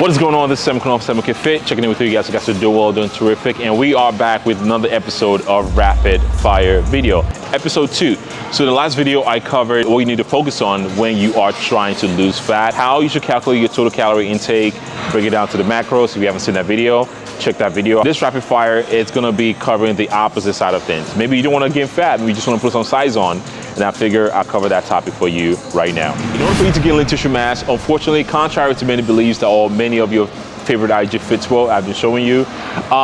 What is going on? This is SAMOK from SAMOK Fit. Checking in with you guys. You guys are doing well, doing terrific. And we are back with another episode of Rapid Fire Video. Episode 2. So in the last video, I covered what you need to focus on when you are trying to lose fat, how you should calculate your total calorie intake, break it down to the macros. If you haven't seen that video, check that video. This rapid fire, it's gonna be covering the opposite side of things. Maybe you don't wanna gain fat, maybe you just wanna put some size on, and I figure I'll cover that topic for you right now. In order for you to gain lean tissue mass, unfortunately, contrary to many beliefs that many of your favorite IG fits well, I've been showing you,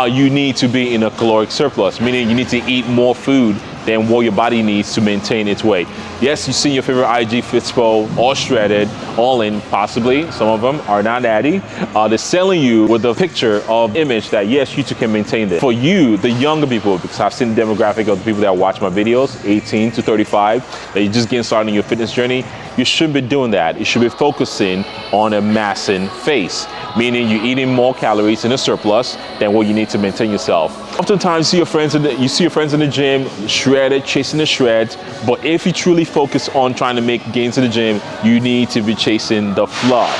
you need to be in a caloric surplus, meaning you need to eat more food than what your body needs to maintain its weight. Yes, you see your favorite IG Fitspo all shredded, all in, possibly. Some of them are not natty. They're selling you with a picture of image that yes, you too can maintain this. For you, the younger people, because I've seen the demographic of the people that watch my videos, 18 to 35, that you're just getting started in your fitness journey, you shouldn't be doing that. You should be focusing on amassing face, meaning you're eating more calories in a surplus than what you need to maintain yourself. Oftentimes, you see your friends in the gym, shredded, chasing the shreds, but if you truly focus on trying to make gains in the gym, you need to be chasing the fluff,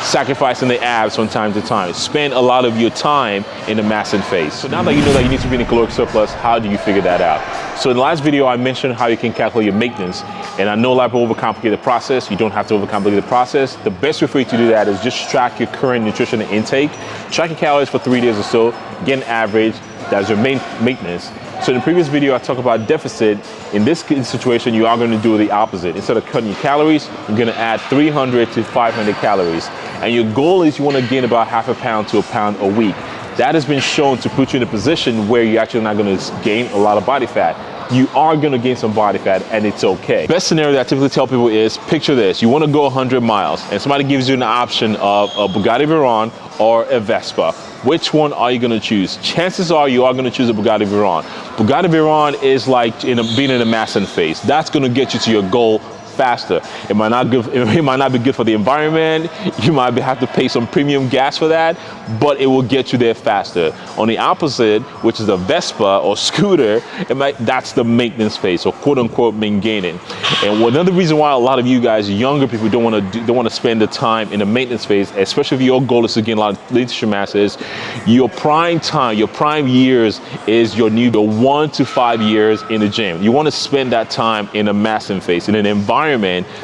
sacrificing the abs from time to time. Spend a lot of your time in the mass and face. So now that you know that you need to be in a caloric surplus, how do you figure that out? So in the last video, I mentioned how you can calculate your maintenance, and I know a lot of people overcomplicate the process. You don't have to overcomplicate the process. The best way for you to do that is just track your current nutrition intake, track your calories for 3 days or so, get an average. That's your main maintenance. So in the previous video, I talked about deficit. In this situation, you are going to do the opposite. Instead of cutting your calories, you're going to add 300 to 500 calories. And your goal is you want to gain about half a pound to a pound a week. That has been shown to put you in a position where you're actually not going to gain a lot of body fat. You are going to gain some body fat, and it's okay. Best scenario that I typically tell people is, picture this. You want to go 100 miles, and somebody gives you an option of a Bugatti Veyron or a Vespa. Which one are you going to choose? Chances are you are going to choose a Bugatti Veyron. Bugatti Veyron is like being in a mass and face. That's going to get you to your goal faster. It might not be good for the environment. You might have to pay some premium gas for that, but it will get you there faster. On the opposite, which is a Vespa or scooter, that's the maintenance phase, or quote unquote maintaining. And another reason why a lot of you guys, younger people, don't want to spend the time in the maintenance phase, especially if your goal is to gain a lot of lean tissue mass, is your prime time, your prime years is your 1 to 5 years in the gym. You want to spend that time in a massing phase, in an environment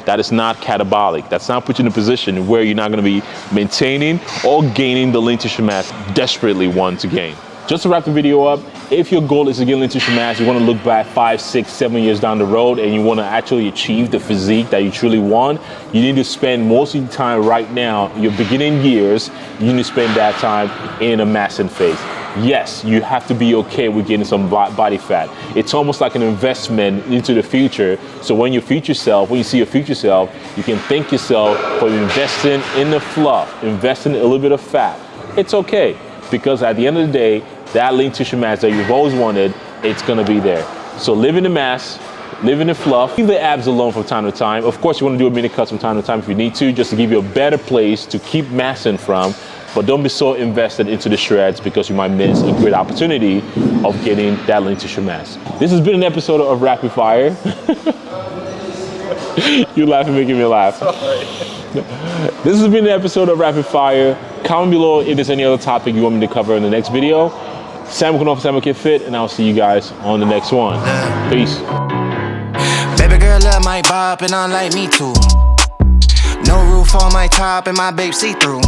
that is not catabolic. That's not put you in a position where you're not going to be maintaining or gaining the lean tissue mass desperately want to gain. Just to wrap the video up, if your goal is to gain lean tissue mass, you want to look back 5, 6, 7 years down the road, and you want to actually achieve the physique that you truly want, you need to spend most of your time right now, your beginning years, you need to spend that time in a massing phase. Yes, you have to be okay with getting some body fat. It's almost like an investment into the future. So when you see your future self, you can thank yourself for investing in the fluff, investing in a little bit of fat. It's okay, because at the end of the day, that lean tissue mass that you've always wanted, it's gonna be there. So live in the mass, live in the fluff, leave the abs alone from time to time. Of course, you wanna do a mini cuts from time to time if you need to, just to give you a better place to keep massing from. But don't be so invested into the shreds, because you might miss a great opportunity of getting that lean tissue mass. This has been an episode of Rapid Fire. You're laughing, making me laugh. This has been an episode of Rapid Fire. Comment below if there's any other topic you want me to cover in the next video. SAMOK from SAMOK Fit, and I'll see you guys on the next one. Peace. Baby girl love my bop and I like me too. No roof on my top and my babe see through.